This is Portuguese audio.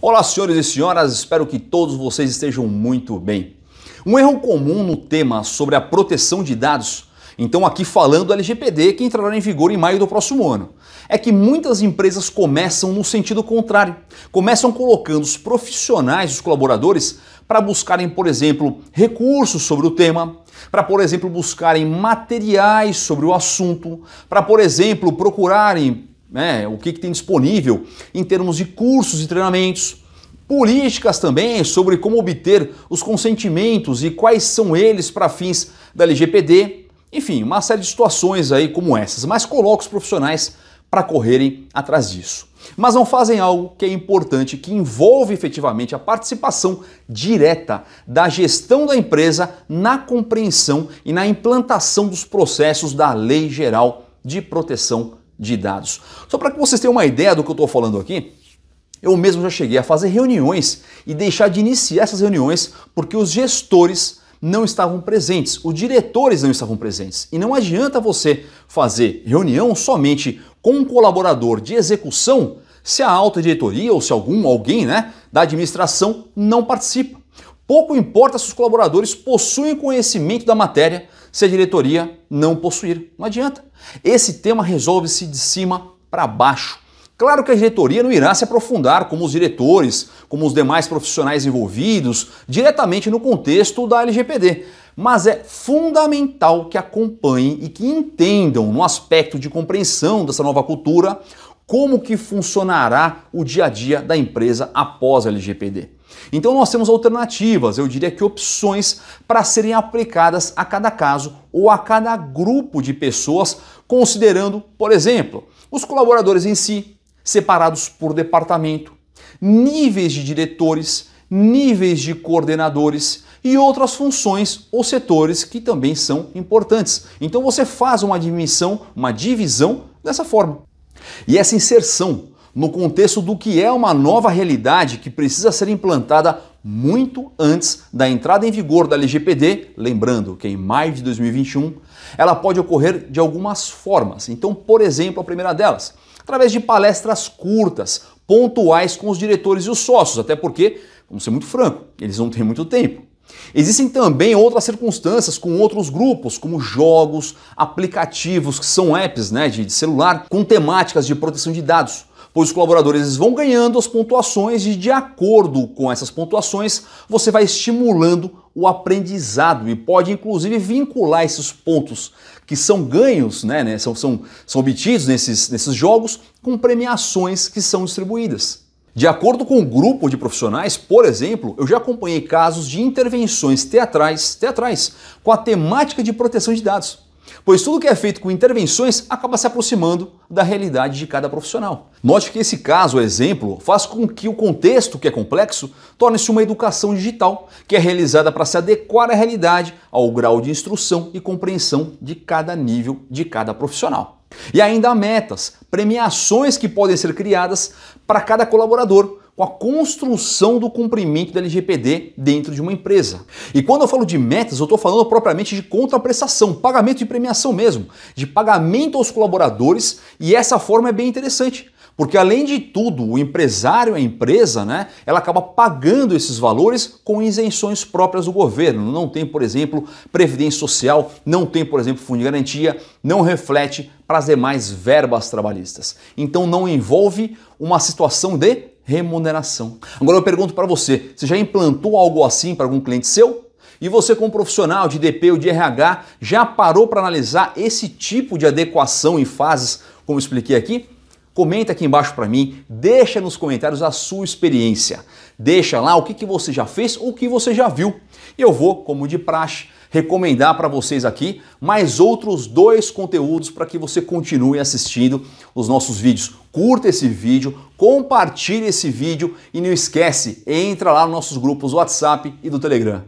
Olá, senhores e senhoras, espero que todos vocês estejam muito bem. Um erro comum no tema sobre a proteção de dados, então aqui falando do LGPD que entrará em vigor em maio do próximo ano, é que muitas empresas começam no sentido contrário, começam colocando os profissionais, os colaboradores, para buscarem, por exemplo, recursos sobre o tema, para, por exemplo, buscarem materiais sobre o assunto, para, por exemplo, procurarem o que tem disponível em termos de cursos e treinamentos, políticas também sobre como obter os consentimentos e quais são eles para fins da LGPD, enfim, uma série de situações aí como essas, mas coloca os profissionais para correrem atrás disso. Mas não fazem algo que é importante, que envolve efetivamente a participação direta da gestão da empresa na compreensão e na implantação dos processos da Lei Geral de Proteção de Dados. Só para que vocês tenham uma ideia do que eu estou falando aqui, eu mesmo já cheguei a fazer reuniões e deixar de iniciar essas reuniões porque os gestores não estavam presentes, os diretores não estavam presentes. E não adianta você fazer reunião somente com um colaborador de execução se a alta diretoria ou se alguém da administração não participa. Pouco importa se os colaboradores possuem conhecimento da matéria, se a diretoria não possuir. Não adianta. Esse tema resolve-se de cima para baixo. Claro que a diretoria não irá se aprofundar como os diretores, como os demais profissionais envolvidos, diretamente no contexto da LGPD. Mas é fundamental que acompanhem e que entendam no aspecto de compreensão dessa nova cultura como que funcionará o dia a dia da empresa após a LGPD. Então nós temos alternativas, eu diria que opções para serem aplicadas a cada caso ou a cada grupo de pessoas, considerando, por exemplo, os colaboradores em si, separados por departamento, níveis de diretores, níveis de coordenadores e outras funções ou setores que também são importantes. Então você faz uma divisão dessa forma. E essa inserção no contexto do que é uma nova realidade que precisa ser implantada muito antes da entrada em vigor da LGPD, lembrando que em maio de 2021, ela pode ocorrer de algumas formas. Então, por exemplo, a primeira delas, através de palestras curtas, pontuais com os diretores e os sócios, até porque, vamos ser muito franco, eles não têm muito tempo. Existem também outras circunstâncias com outros grupos, como jogos, aplicativos, que são apps de celular, com temáticas de proteção de dados, pois os colaboradores vão ganhando as pontuações e de acordo com essas pontuações você vai estimulando o aprendizado e pode inclusive vincular esses pontos que são ganhos, são obtidos nesses jogos com premiações que são distribuídas. De acordo com um grupo de profissionais, por exemplo, eu já acompanhei casos de intervenções teatrais com a temática de proteção de dados, pois tudo que é feito com intervenções acaba se aproximando da realidade de cada profissional. Note que esse caso, exemplo, faz com que o contexto, que é complexo, torne-se uma educação digital, que é realizada para se adequar à realidade, ao grau de instrução e compreensão de cada nível de cada profissional. E ainda há metas, premiações que podem ser criadas para cada colaborador, com a construção do cumprimento da LGPD dentro de uma empresa. E quando eu falo de metas, eu estou falando propriamente de contraprestação, pagamento de premiação mesmo, de pagamento aos colaboradores, e essa forma é bem interessante. Porque além de tudo, o empresário, a empresa, ela acaba pagando esses valores com isenções próprias do governo. Não tem, por exemplo, previdência social, não tem, por exemplo, fundo de garantia, não reflete para as demais verbas trabalhistas. Então não envolve uma situação de remuneração. Agora eu pergunto para você já implantou algo assim para algum cliente seu? E você como profissional de DP ou de RH já parou para analisar esse tipo de adequação em fases, como eu expliquei aqui? Comenta aqui embaixo para mim, deixa nos comentários a sua experiência. Deixa lá o que você já fez ou o que você já viu. E eu vou, como de praxe, recomendar para vocês aqui mais outros 2 conteúdos para que você continue assistindo os nossos vídeos. Curta esse vídeo, compartilhe esse vídeo e não esquece, entra lá nos nossos grupos do WhatsApp e do Telegram.